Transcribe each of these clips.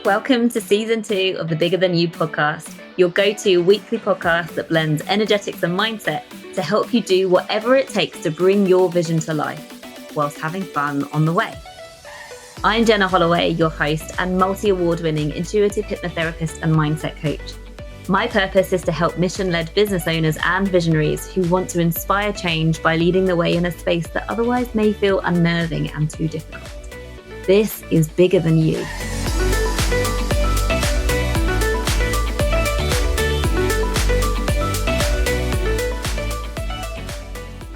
Welcome to season 2 of the Bigger Than You podcast, your go-to weekly podcast that blends energetics and mindset to help you do whatever it takes to bring your vision to life, whilst having fun on the way. I'm Jenna Holloway, your host and multi-award-winning intuitive hypnotherapist and mindset coach. My purpose is to help mission-led business owners and visionaries who want to inspire change by leading the way in a space that otherwise may feel unnerving and too difficult. This is Bigger Than You.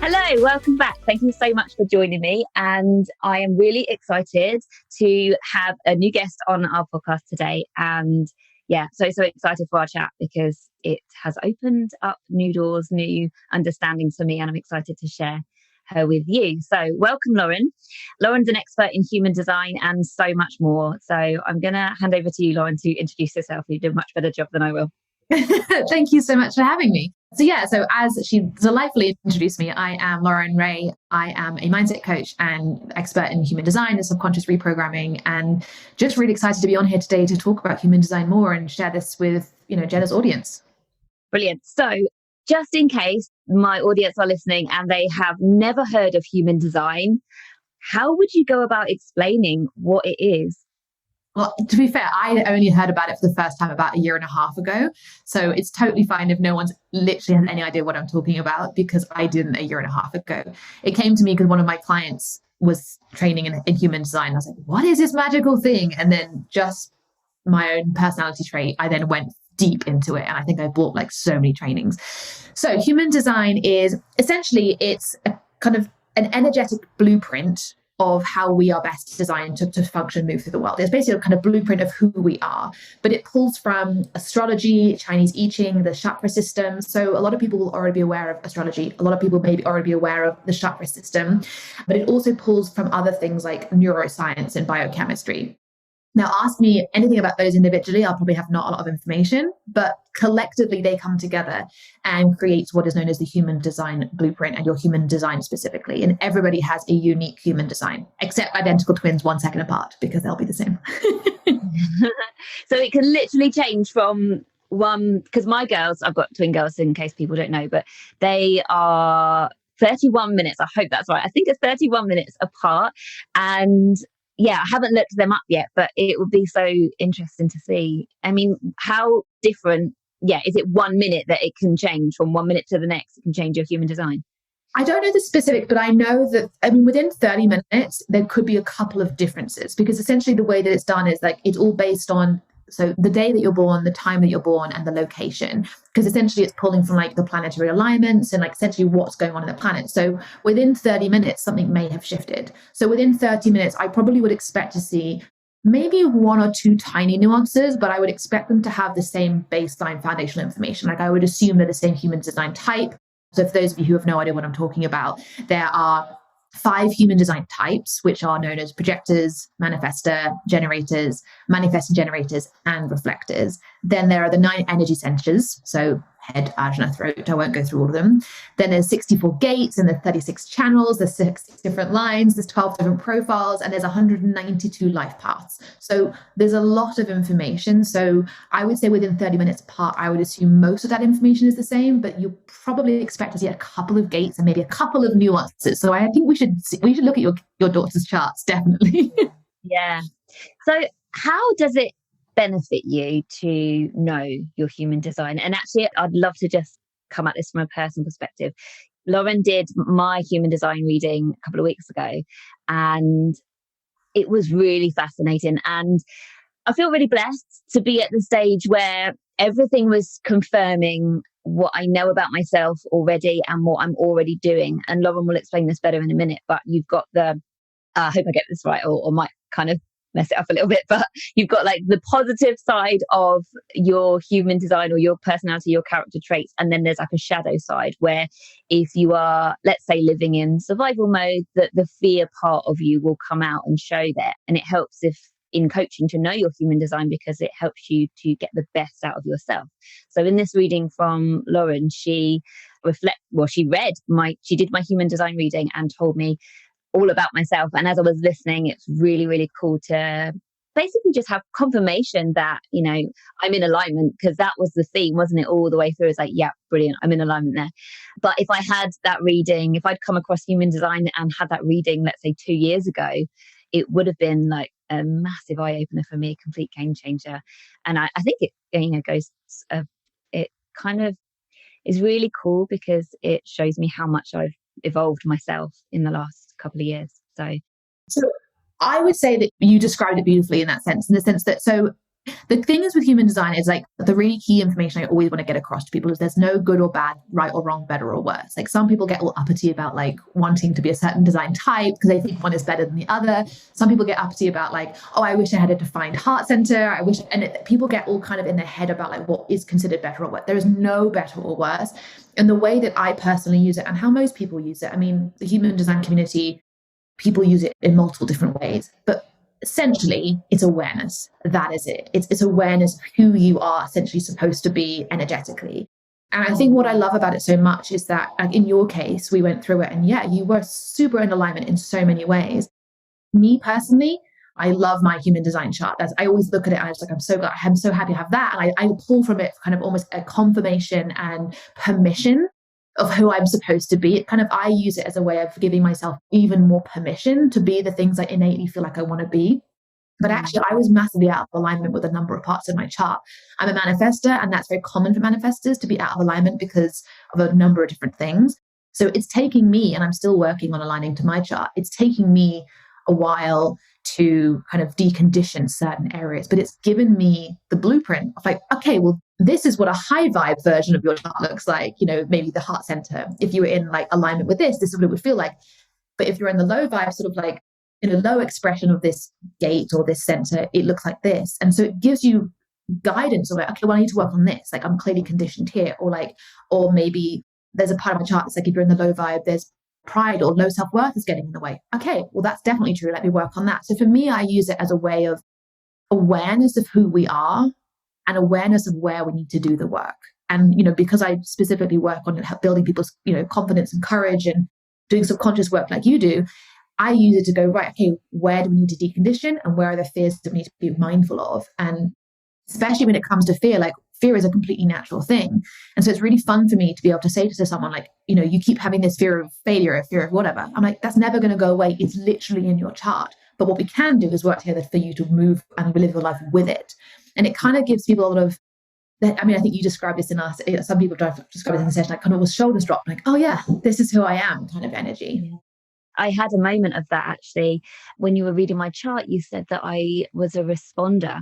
Hello, welcome back. Thank you so much for joining me. And I am really excited to have a new guest on our podcast today. And yeah, so excited for our chat because it has opened up new doors, new understandings for me, and I'm excited to share her with you. So welcome, Lauren. Lauren's an expert in human design and so much more. So I'm going to hand over to you, Lauren, to introduce yourself. You did a much better job than I will. Thank you so much for having me. So as she delightfully introduced me, I am Lauren Ray. I am a mindset coach and expert in human design and subconscious reprogramming, and just really excited to be on here today to talk about human design more and share this with, Jenna's audience. Brilliant. So just in case my audience are listening and they have never heard of human design, how would you go about explaining what it is? Well, to be fair, I only heard about it for the first time about a year and a half ago. So it's totally fine if no one's literally has any idea what I'm talking about, because I didn't a year and a half ago. It came to me because one of my clients was training in human design. I was like, what is this magical thing? And then just my own personality trait, I then went deep into it. And I think I bought like so many trainings. So human design is essentially, it's a kind of an energetic blueprint of how we are best designed to function, move through the world. It's basically a kind of blueprint of who we are, but it pulls from astrology, Chinese I Ching, the chakra system. So a lot of people will already be aware of astrology. A lot of people maybe already be aware of the chakra system, but it also pulls from other things like neuroscience and biochemistry. Now, ask me anything about those individually, I'll probably have not a lot of information, but collectively they come together and create what is known as the human design blueprint, and your human design specifically. And everybody has a unique human design, except identical twins 1 second apart, because they'll be the same. So it can literally change from one, because my girls, I've got twin girls in case people don't know, but they are 31 minutes. I hope that's right. I think it's 31 minutes apart. And yeah, I haven't looked them up yet, but it would be so interesting to see. I mean, how different, is it 1 minute that it can change from 1 minute to the next? It can change your human design. I don't know the specific, but I know that, within 30 minutes, there could be a couple of differences, because essentially the way that it's done is like, it's all based on, so the day that you're born, the time that you're born, and the location, because essentially it's pulling from like the planetary alignments and like essentially what's going on in the planet. So within 30 minutes, something may have shifted. So within 30 minutes, I probably would expect to see maybe 1 or 2 tiny nuances, but I would expect them to have the same baseline foundational information. Like I would assume they're the same human design type. So for those of you who have no idea what I'm talking about, there are 5 human design types, which are known as projectors, manifestor, generators, manifesting generators, and reflectors. Then there are the 9 energy centers. So head, ajna, throat. I won't go through all of them. Then there's 64 gates and there's 36 channels. There's 6 different lines. There's 12 different profiles, and there's 192 life paths. So there's a lot of information. So I would say within 30 minutes apart, I would assume most of that information is the same, but you probably expect to see a couple of gates and maybe a couple of nuances. So I think we should look at your daughter's charts, definitely. Yeah. So how does it benefit you to know your human design? And actually, I'd love to just come at this from a personal perspective. Lauren did my human design reading a couple of weeks ago, and it was really fascinating. And I feel really blessed to be at the stage where everything was confirming what I know about myself already and what I'm already doing. And Lauren will explain this better in a minute, but you've got I hope I get this right, or might kind of mess it up a little bit, but you've got like the positive side of your human design or your personality, your character traits. And then there's like a shadow side where if you are, let's say, living in survival mode, that the fear part of you will come out and show that. And it helps if in coaching to know your human design, because it helps you to get the best out of yourself. So in this reading from Lauren, she did my human design reading and told me all about myself. And as I was listening, it's really, really cool to basically just have confirmation that, I'm in alignment, because that was the theme, wasn't it? All the way through. It's like, yeah, brilliant, I'm in alignment there. But if I had that reading, if I'd come across human design and had that reading, let's say 2 years ago, it would have been like a massive eye opener for me, a complete game changer. And I think it, goes, it kind of is really cool because it shows me how much I've evolved myself in the last couple of years. So I would say that you described it beautifully in that sense, in the sense that, so the thing is with human design is like the really key information I always want to get across to people is there's no good or bad, right or wrong, better or worse. Like some people get all uppity about like wanting to be a certain design type because they think one is better than the other. Some people get uppity about like, oh, I wish I had a defined heart center. People get all kind of in their head about like what is considered better or worse. There is no better or worse. And the way that I personally use it and how most people use it, I mean, the human design community, people use it in multiple different ways, but essentially it's awareness. That is it. It's awareness of who you are essentially supposed to be energetically. And I think what I love about it so much is that, like in your case, we went through it and yeah, you were super in alignment in so many ways. Me personally, I love my human design chart. I always look at it and I was like, I'm so glad, I'm so happy to have that. And I pull from it kind of almost a confirmation and permission of who I'm supposed to be. I use it as a way of giving myself even more permission to be the things I innately feel like I want to be. But actually, I was massively out of alignment with a number of parts of my chart. I'm a manifestor, and that's very common for manifestors to be out of alignment because of a number of different things. So it's taking me, and I'm still working on aligning to my chart, it's taking me a while to kind of decondition certain areas, but it's given me the blueprint of like, okay, well, this is what a high vibe version of your chart looks like, maybe the heart center. If you were in like alignment with this is what it would feel like. But if you're in the low vibe, sort of like in a low expression of this gate or this center, it looks like this. And so it gives you guidance of like, okay, well, I need to work on this. Like I'm clearly conditioned here, or maybe there's a part of my chart that's like, if you're in the low vibe, there's pride or low self-worth is getting in the way. Okay, well, that's definitely true. Let me work on that. So for me, I use it as a way of awareness of who we are and awareness of where we need to do the work. And, because I specifically work on building people's, confidence and courage and doing subconscious work like you do, I use it to go, right, okay, where do we need to decondition and where are the fears that we need to be mindful of? And especially when it comes to fear, like fear is a completely natural thing. And so it's really fun for me to be able to say to someone like, you keep having this fear of failure or fear of whatever. I'm like, that's never going to go away. It's literally in your chart. But what we can do is work together for you to move and live your life with it. And it kind of gives people a lot of, I think you described this in us, some people describe it in the session, like kind of a shoulders drop, like, oh yeah, this is who I am kind of energy. Yeah. I had a moment of that actually. When you were reading my chart, you said that I was a responder.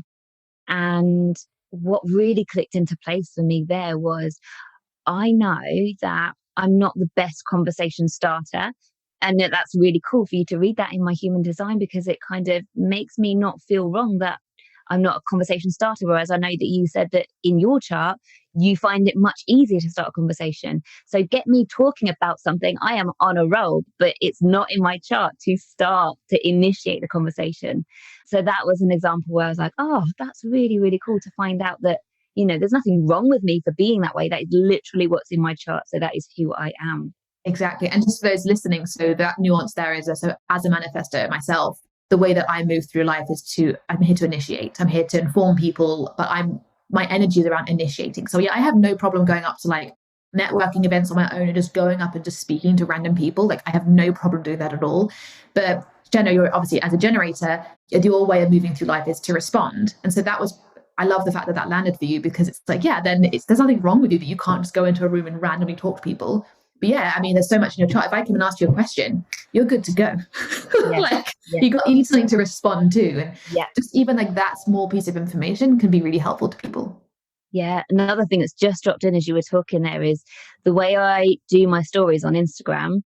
And what really clicked into place for me there was, I know that I'm not the best conversation starter. And that's really cool for you to read that in my human design, because it kind of makes me not feel wrong that I'm not a conversation starter. Whereas I know that you said that in your chart, you find it much easier to start a conversation. So get me talking about something, I am on a roll, but it's not in my chart to initiate the conversation. So that was an example where I was like, oh, that's really, really cool to find out that, there's nothing wrong with me for being that way. That is literally what's in my chart. So that is who I am. Exactly. And just for those listening, so that nuance there is, so as a manifestor myself, the way that I move through life is I'm here to initiate. I'm here to inform people, but my energy is around initiating. So yeah, I have no problem going up to like networking events on my own and just going up and just speaking to random people. Like I have no problem doing that at all. But Jenna, you're obviously, as a generator, your way of moving through life is to respond. And so I love the fact that landed for you, because it's like, yeah, then there's nothing wrong with you that you can't just go into a room and randomly talk to people. But yeah, there's so much in your chart. If I come and ask you a question, you're good to go. Yeah. You need something to respond to. And just even like that small piece of information can be really helpful to people. Yeah. Another thing that's just dropped in as you were talking there is the way I do my stories on Instagram.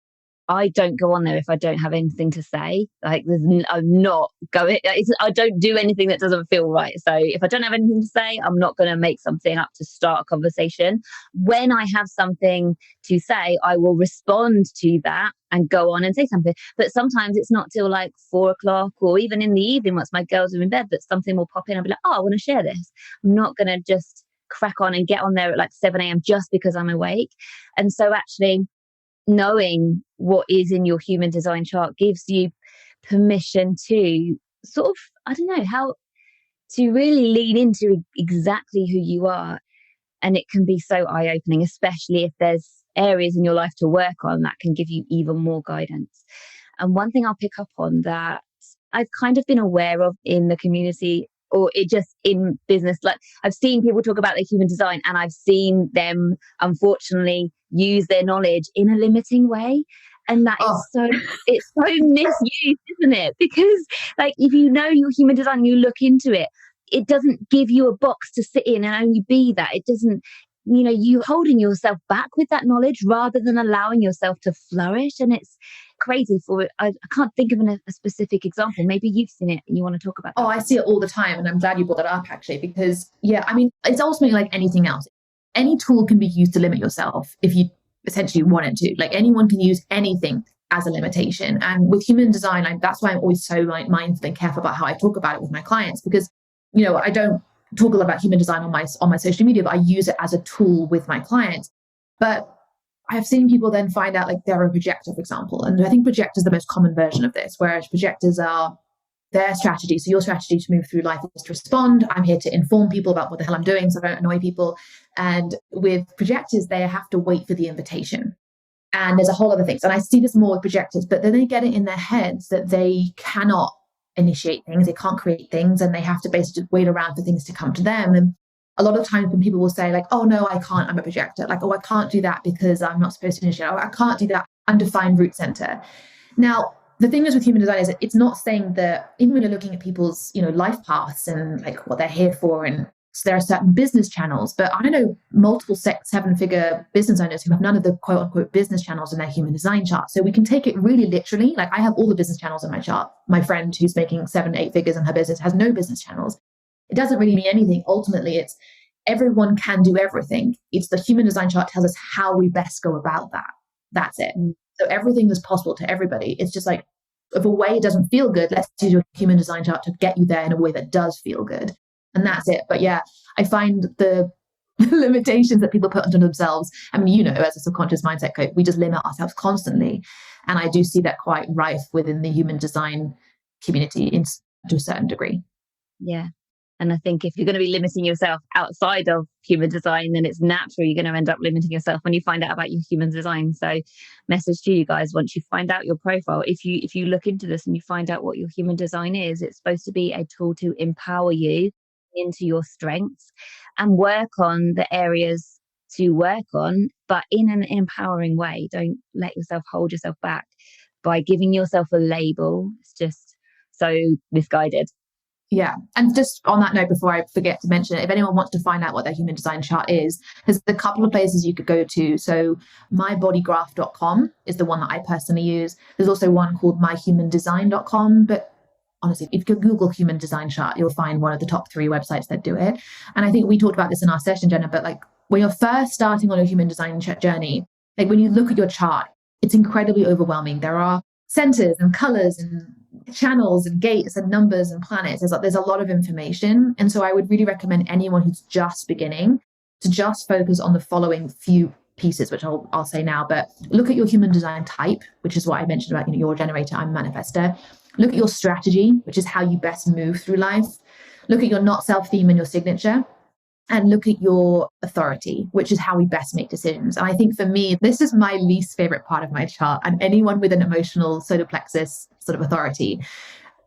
I don't go on there if I don't have anything to say. Like I'm not going, I don't do anything that doesn't feel right. So if I don't have anything to say, I'm not going to make something up to start a conversation. When I have something to say, I will respond to that and go on and say something. But sometimes it's not till like 4:00 or even in the evening once my girls are in bed that something will pop in and be like, oh, I want to share this. I'm not going to just crack on and get on there at like 7 a.m. just because I'm awake. And so actually, knowing what is in your human design chart gives you permission to sort of, I don't know, to really lean into exactly who you are. And it can be so eye-opening, especially if there's areas in your life to work on that can give you even more guidance. And one thing I'll pick up on that I've kind of been aware of in the community, or it just in business, like I've seen people talk about their human design, and I've seen them unfortunately use their knowledge in a limiting way. And that is it's so misused, isn't it? Because like if you know your human design, you look into it, it doesn't give you a box to sit in and only be that. It doesn't, you holding yourself back with that knowledge rather than allowing yourself to flourish. And it's crazy I can't think of a specific example. Maybe you've seen it and you want to talk about that. Oh, I see it all the time. And I'm glad you brought that up, actually, because, it's ultimately like anything else. Any tool can be used to limit yourself if you essentially want it to. Like anyone can use anything as a limitation. And with human design, that's why I'm always so mindful and careful about how I talk about it with my clients, because, I don't talk a lot about human design on my social media, but I use it as a tool with my clients. But I've seen people then find out like they're a projector, for example. And I think projectors are the most common version of this, whereas projectors are their strategy. So your strategy to move through life is to respond. I'm here to inform people about what the hell I'm doing so I don't annoy people. And with projectors, they have to wait for the invitation. And there's a whole other things. And I see this more with projectors, but then they get it in their heads that they cannot initiate things, they can't create things, and they have to basically wait around for things to come to them. And a lot of times when people will say like, oh no, I can't, I'm a projector. Like, oh, I can't do that because I'm not supposed to initiate. Oh, I can't do that, undefined root center. Now, the thing is with human design is that it's not saying that even when you're looking at people's, life paths and like what they're here for, and so there are certain business channels, but I know multiple seven-figure business owners who have none of the quote unquote business channels in their human design chart. So we can take it really literally. Like I have all the business channels in my chart. My friend who's making 7-8 figures in her business has no business channels. It doesn't really mean anything. Ultimately, it's everyone can do everything. It's the human design chart tells us how we best go about that. That's it. So everything is possible to everybody. It's just like, if a way doesn't feel good, let's use your human design chart to get you there in a way that does feel good. And that's it. But yeah, I find the limitations that people put onto themselves. I mean, as a subconscious mindset coach, we just limit ourselves constantly. And I do see that quite rife within the human design community to a certain degree. Yeah. And I think if you're going to be limiting yourself outside of human design, then it's natural you're going to end up limiting yourself when you find out about your human design. So message to you guys, once you find out your profile, if you look into this and you find out what your human design is, it's supposed to be a tool to empower you into your strengths and work on the areas to work on, but in an empowering way. Don't let yourself hold yourself back by giving yourself a label. It's just so misguided. Yeah. And just on that note, before I forget to mention it, if anyone wants to find out what their human design chart is, there's a couple of places you could go to. So mybodygraph.com is the one that I personally use. There's also one called myhumandesign.com. But honestly, if you Google human design chart, you'll find one of the top 3 websites that do it. And I think we talked about this in our session, Jenna, but like when you're first starting on a human design journey, like when you look at your chart, it's incredibly overwhelming. There are centers and colors and channels and gates and numbers and planets. There's a lot of information. And so I would really recommend anyone who's just beginning to just focus on the following few pieces, which I'll say now. But look at your human design type, which is what I mentioned about, you're a generator, I'm a manifestor. Look at your strategy, which is how you best move through life. Look at your not self theme and your signature. And look at your authority, which is how we best make decisions. And I think for me, this is my least favorite part of my chart. And anyone with an emotional solar plexus sort of authority,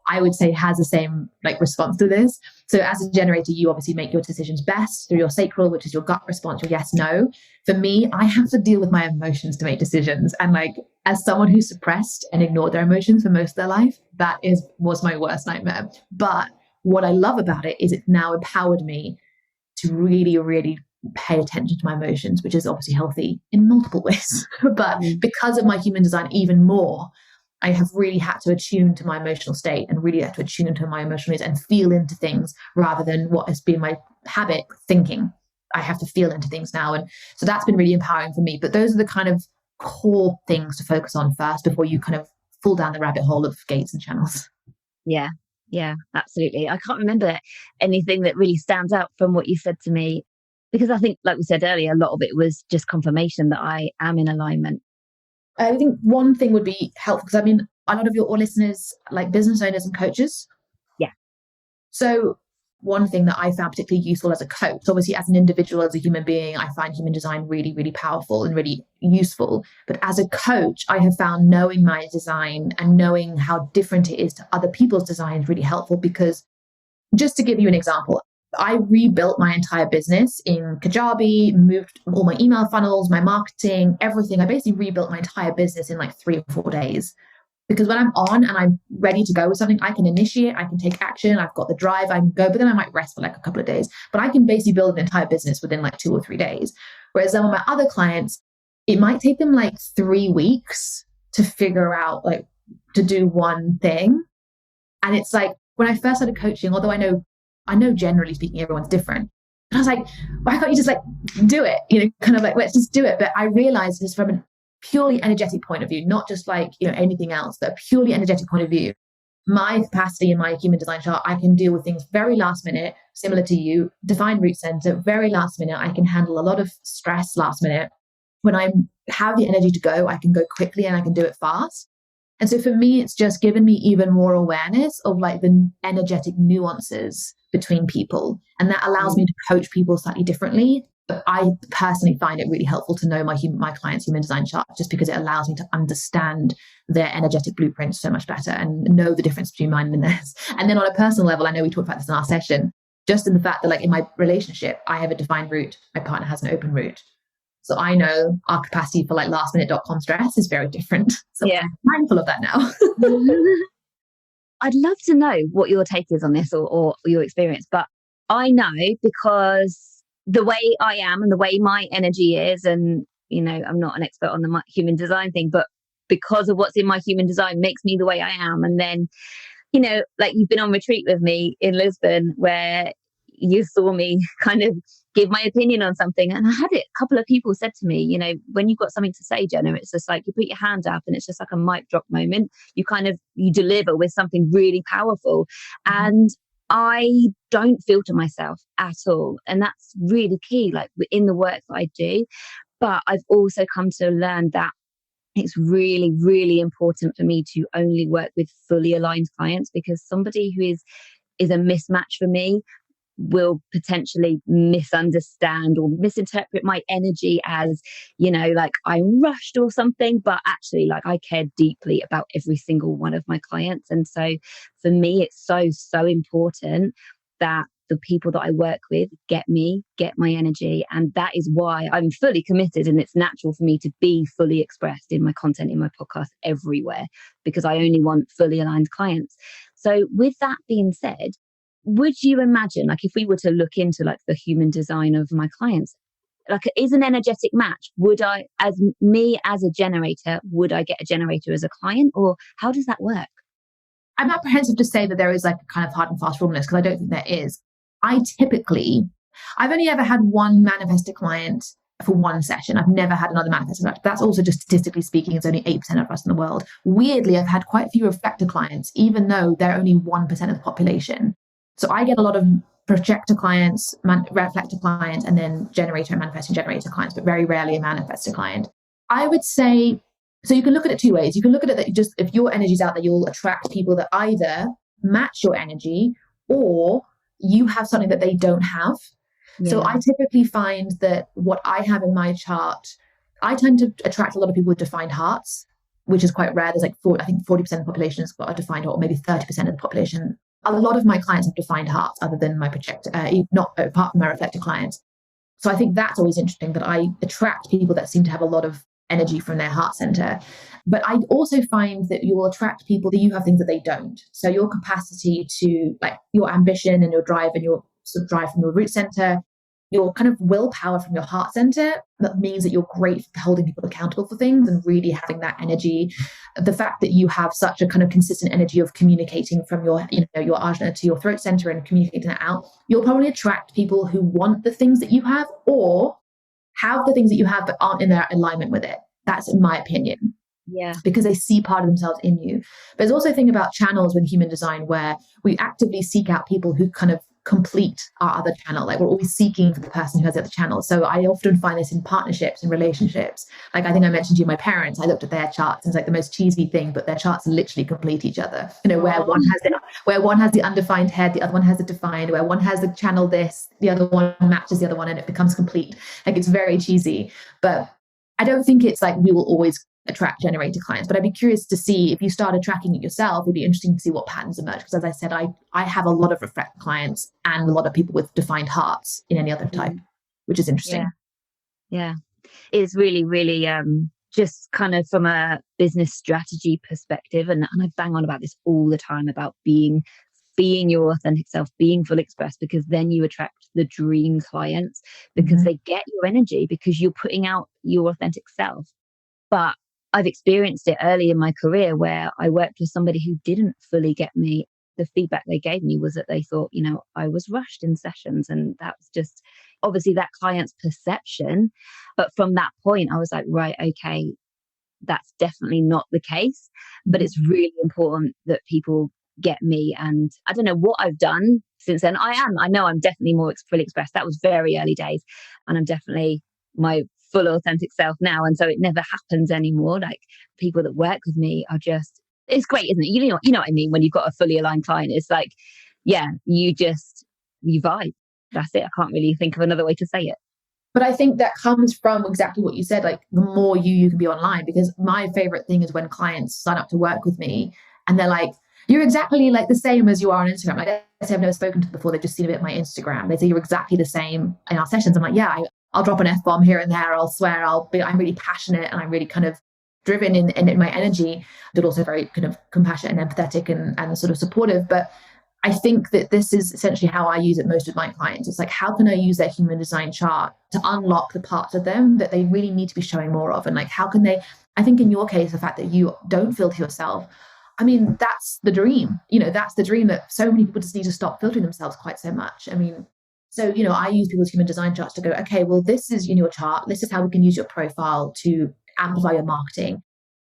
I would say has the same response to this. So as a generator, you obviously make your decisions best through your sacral, which is your gut response, your yes, no. For me, I have to deal with my emotions to make decisions. And as someone who's suppressed and ignored their emotions for most of their life, that was my worst nightmare. But what I love about it is it's now empowered me to really, really pay attention to my emotions, which is obviously healthy in multiple ways. But because of my human design even more, I have really had to attune to my emotional state and really had to attune to my emotional needs and feel into things rather than what has been my habit thinking. I have to feel into things now. And so that's been really empowering for me. But those are the kind of core things to focus on first before you kind of fall down the rabbit hole of gates and channels. Yeah, absolutely. I can't remember anything that really stands out from what you said to me, because I think, like we said earlier, a lot of it was just confirmation that I am in alignment. I think one thing would be helpful, because a lot of your listeners like business owners and coaches. Yeah. So one thing that I found particularly useful as a coach. So obviously, as an individual, as a human being, I find human design really, really powerful and really useful. But as a coach, I have found knowing my design and knowing how different it is to other people's designs really helpful. Because just to give you an example, I rebuilt my entire business in Kajabi, moved all my email funnels, my marketing, everything. I basically rebuilt my entire business in like 3 or 4 days. Because when I'm on and I'm ready to go with something, I can initiate, I can take action, I've got the drive, I can go, but then I might rest for like a couple of days. But I can basically build an entire business within like 2 or 3 days. Whereas some of my other clients, it might take them like 3 weeks to figure out like to do one thing. And it's like, when I first started coaching, although I know generally speaking, everyone's different. And I was like, why can't you just like do it? Kind of like, let's just do it. But I realized this from a purely energetic point of view, not just like, anything else, but a purely energetic point of view. My capacity in my human design chart, I can deal with things very last minute, similar to you, defined root center, very last minute. I can handle a lot of stress last minute. When I have the energy to go, I can go quickly and I can do it fast. And so for me, it's just given me even more awareness of like the energetic nuances between people. And that allows me to coach people slightly differently. But I personally find it really helpful to know my client's human design chart, just because it allows me to understand their energetic blueprints so much better and know the difference between mine and theirs. And then on a personal level, I know we talked about this in our session, just in the fact that like in my relationship, I have a defined root, my partner has an open root. So I know our capacity for like lastminute.com stress is very different. So I'm mindful of that now. I'd love to know what your take is on this or your experience, but I know because the way I am and the way my energy is, and, I'm not an expert on the human design thing, but because of what's in my human design makes me the way I am. And then, like you've been on retreat with me in Lisbon where you saw me kind of give my opinion on something. And I had it, a couple of people said to me, when you've got something to say, Jenna, it's just like you put your hand up and it's just like a mic drop moment. You deliver with something really powerful. Mm-hmm. And I don't filter myself at all. And that's really key, like in the work that I do. But I've also come to learn that it's really, really important for me to only work with fully aligned clients, because somebody who is a mismatch for me will potentially misunderstand or misinterpret my energy as, like I'm rushed or something. But actually, like I care deeply about every single one of my clients. And so for me, it's so, so important that the people that I work with get my energy. And that is why I'm fully committed, and it's natural for me to be fully expressed in my content, in my podcast, everywhere, because I only want fully aligned clients. So with that being said, would you imagine, like if we were to look into like the human design of my clients, like is an energetic match, would I, as a generator, would I get a generator as a client, or how does that work? I'm apprehensive to say that there is like a kind of hard and fast rule on this, because I don't think there is. I've only ever had one manifested client for one session. I've never had another manifested client. That's also just statistically speaking, it's only 8% of us in the world. Weirdly, I've had quite a few reflector clients, even though they're only 1% of the population. So I get a lot of projector clients, reflector clients, and then generator and manifesting generator clients, but very rarely a manifestor client. I would say, so you can look at it 2 ways. You can look at it that if your energy's out there, you'll attract people that either match your energy or you have something that they don't have. Yeah. So I typically find that what I have in my chart, I tend to attract a lot of people with defined hearts, which is quite rare. There's like I think 40% of the population has got a defined heart, or maybe 30% of the population. A lot of my clients have defined hearts other than my projector, apart from my reflector clients. So I think that's always interesting, that I attract people that seem to have a lot of energy from their heart center. But I also find that you will attract people that you have things that they don't. So your capacity to, like, your ambition and your drive and your sort of drive from your root center, your kind of willpower from your heart center, that means that you're great for holding people accountable for things and really having that energy. The fact that you have such a kind of consistent energy of communicating from your ajna to your throat center and communicating that out, you'll probably attract people who want the things that you have, or have the things that you have but aren't in their alignment with it. That's in my opinion. Yeah. Because they see part of themselves in you. But there's also a thing about channels with human design where we actively seek out people who kind of complete our other channel. Like we're always seeking for the person who has the other channel. So I often find this in partnerships and relationships. Like I think I mentioned to you, my parents, I looked at their charts and it's like the most cheesy thing, but their charts literally complete each other. You know, where one has the undefined head, the other one has the defined, where one has the channel this, the other one matches the other one and it becomes complete. Like it's very cheesy, but I don't think it's like we will always attract generator clients, but I'd be curious to see if you started tracking it yourself. It'd be interesting to see what patterns emerge. Because as I said, I have a lot of reflect clients and a lot of people with defined hearts in any other type, which is interesting. Yeah. It's really, really just kind of from a business strategy perspective. And I bang on about this all the time about being your authentic self, being full expressed, because then you attract the dream clients because they get your energy because you're putting out your authentic self. But I've experienced it early in my career where I worked with somebody who didn't fully get me. The feedback they gave me was that they thought, you know, I was rushed in sessions. And that was just obviously that client's perception. But from that point, I was like, right, okay, that's definitely not the case. But it's really important that people get me. And I don't know what I've done since then. I know I'm definitely more fully expressed. That was very early days. And I'm definitely my full authentic self now. And so it never happens anymore. Like people that work with me are just, it's great, isn't it? You know what I mean? When you've got a fully aligned client, it's like, yeah, you vibe. That's it. I can't really think of another way to say it. But I think that comes from exactly what you said, like the more you can be online, because my favorite thing is when clients sign up to work with me and they're like, you're exactly like the same as you are on Instagram. Like I say, I've never spoken to them before. They've just seen a bit of my Instagram. They say you're exactly the same in our sessions. I'm like, yeah, I'll drop an F-bomb here and there. I'll swear I'm really passionate and I'm really kind of driven in my energy, but also very kind of compassionate and empathetic and sort of supportive. But I think that this is essentially how I use it most with my clients. It's like, how can I use their human design chart to unlock the parts of them that they really need to be showing more of? And like, how can they, I think in your case, the fact that you don't filter yourself, I mean, that's the dream. You know, that's the dream that so many people just need to stop filtering themselves quite so much. I mean, so, you know, I use people's human design charts to go, okay, well, this is in your chart. This is how we can use your profile to amplify your marketing.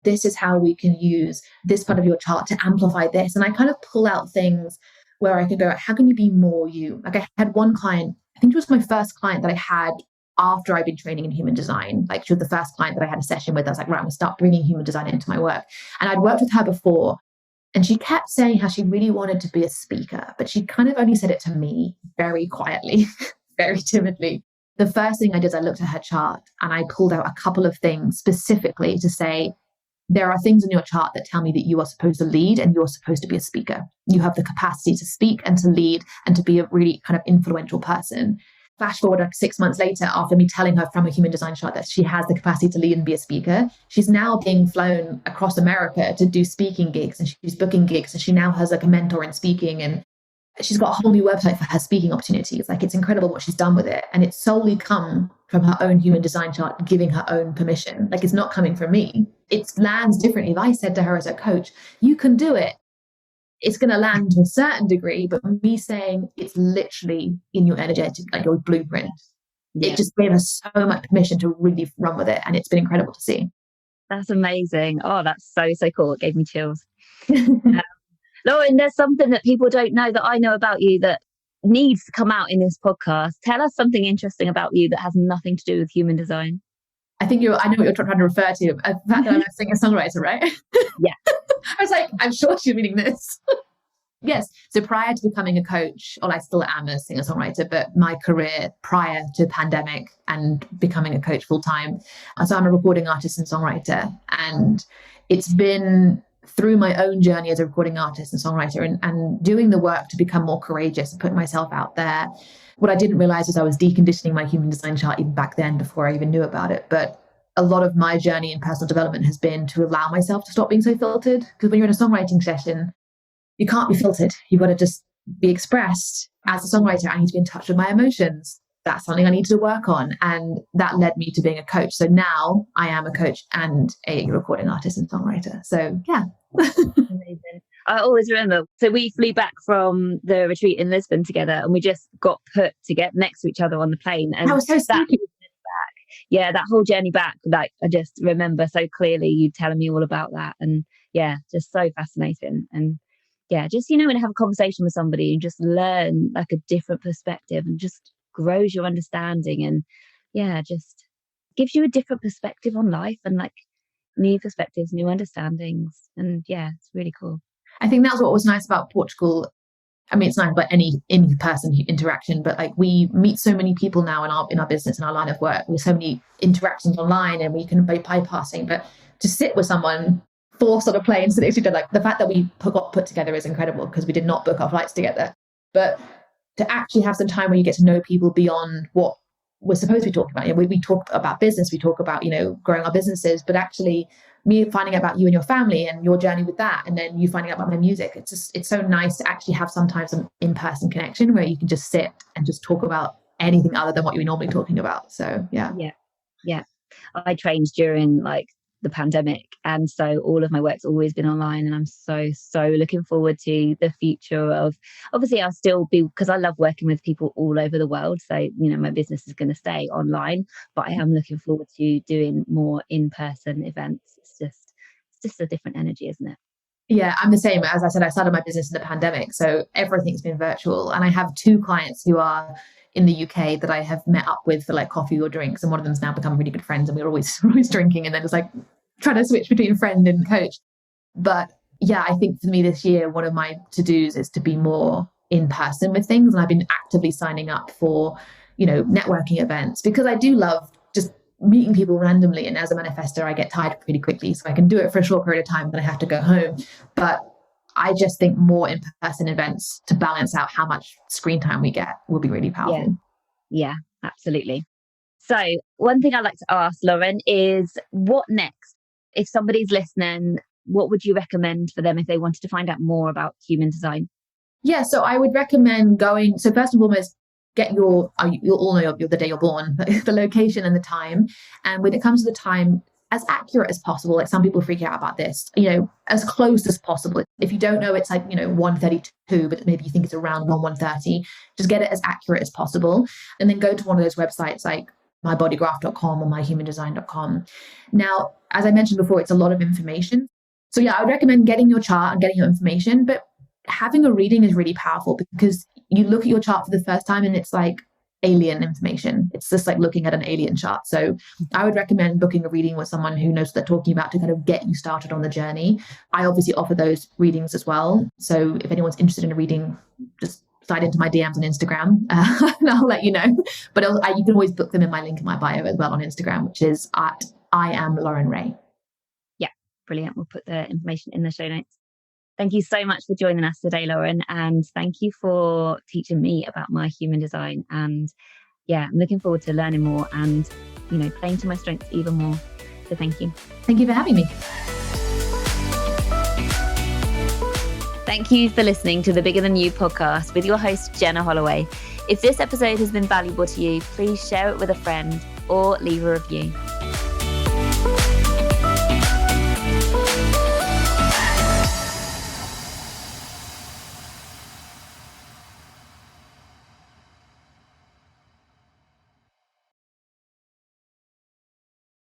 This is how we can use this part of your chart to amplify this. And I kind of pull out things where I could go, how can you be more you? Like I had one client, I think it was my first client that I had after I'd been training in human design. Like she was the first client that I had a session with. I was like, right, I'm going to start bringing human design into my work. And I'd worked with her before. And she kept saying how she really wanted to be a speaker, but she kind of only said it to me very quietly, very timidly. The first thing I did is I looked at her chart and I pulled out a couple of things specifically to say, there are things in your chart that tell me that you are supposed to lead and you're supposed to be a speaker. You have the capacity to speak and to lead and to be a really kind of influential person. Flash forward like 6 months later, after me telling her from a human design chart that she has the capacity to lead and be a speaker, she's now being flown across America to do speaking gigs and she's booking gigs and she now has like a mentor in speaking and she's got a whole new website for her speaking opportunities. Like it's incredible what she's done with it. And it's solely come from her own human design chart, giving her own permission. Like it's not coming from me. It lands differently. If I said to her as a coach, you can do it, it's going to land to a certain degree, but me saying it's literally in your energetic, like your blueprint, it just gave us so much permission to really run with it. And it's been incredible to see. That's amazing. Oh, that's so cool. It gave me chills. Lauren, there's something that people don't know that I know about you that needs to come out in this podcast. Tell us something interesting about you that has nothing to do with human design. I know what you're trying to refer to. The fact that I'm a singer-songwriter, right? Yeah. I was like, I'm sure she's meaning this. Yes. So prior to becoming a coach, I still am a singer-songwriter, but my career prior to pandemic and becoming a coach full-time. So I'm a recording artist and songwriter. And it's been through my own journey as a recording artist and songwriter and doing the work to become more courageous and putting myself out there. What I didn't realize is I was deconditioning my human design chart even back then before I even knew about it. But a lot of my journey in personal development has been to allow myself to stop being so filtered. Because when you're in a songwriting session, you can't be filtered. You've got to just be expressed. As a songwriter, I need to be in touch with my emotions. That's something I need to work on. And that led me to being a coach. So now I am a coach and a recording artist and songwriter. So yeah. Amazing. I always remember, so we flew back from the retreat in Lisbon together and we just got put to get next to each other on the plane. And that was so sneaky. Yeah, that whole journey back, like I just remember so clearly you telling me all about that. And yeah, just so fascinating. And just, when you have a conversation with somebody, you just learn like a different perspective and just grows your understanding, and just gives you a different perspective on life and like new perspectives, new understandings. And it's really cool. I think that's what was nice about Portugal. I mean, it's nice about any in-person interaction, but like we meet so many people now in our business and our line of work. We have so many interactions online, and we can be bypassing. But to sit with someone 4 sort of planes next to each other, like the fact that we got put together is incredible, because we did not book our flights together. But to actually have some time where you get to know people beyond what we're supposed to be talking about. We talk about business, we talk about, growing our businesses, but actually me finding out about you and your family and your journey with that, and then you finding out about my music. It's so nice to actually have sometimes an in-person connection where you can just sit and just talk about anything other than what you're normally talking about. So yeah. I trained during like the pandemic, and so all of my work's always been online, and I'm so looking forward to the future of, obviously I'll still be, because I love working with people all over the world, so my business is going to stay online, but I am looking forward to doing more in-person events. It's just a different energy, isn't it? Yeah, I'm the same. As I said, I started my business in the pandemic, so everything's been virtual, and I have 2 clients who are in the UK that I have met up with for like coffee or drinks, and one of them's now become really good friends, and we're always drinking, and then it's like trying to switch between friend and coach. But I think for me this year, one of my to-dos is to be more in person with things, and I've been actively signing up for networking events, because I do love just meeting people randomly, and as a manifestor I get tired pretty quickly, so I can do it for a short period of time, then I have to go home. But I just think more in-person events to balance out how much screen time we get will be really powerful. Yeah, absolutely. So one thing I'd like to ask, Lauren, is what next? If somebody's listening, what would you recommend for them if they wanted to find out more about human design? Yeah, so I would recommend going, so first and foremost, get you'll all know the day you're born, the location and the time. And when it comes to the time, as accurate as possible. Like some people freak out about this, as close as possible. If you don't know, it's like, 1:32, but maybe you think it's around 1:30, just get it as accurate as possible. And then go to one of those websites like mybodygraph.com or myhumandesign.com. Now, as I mentioned before, it's a lot of information. So I would recommend getting your chart and getting your information, but having a reading is really powerful, because you look at your chart for the first time and it's like alien information. It's just like looking at an alien chart. So I would recommend booking a reading with someone who knows what they're talking about to kind of get you started on the journey. I obviously offer those readings as well. So if anyone's interested in a reading, just slide into my DMs on Instagram and I'll let you know. But you can always book them in my link in my bio as well on Instagram, which is at I am Lauren Ray. Yeah, brilliant. We'll put the information in the show notes. Thank you so much for joining us today, Lauren. And thank you for teaching me about my human design. And I'm looking forward to learning more and, playing to my strengths even more. So thank you. Thank you for having me. Thank you for listening to the Bigger Than You podcast with your host, Jenna Holloway. If this episode has been valuable to you, please share it with a friend or leave a review.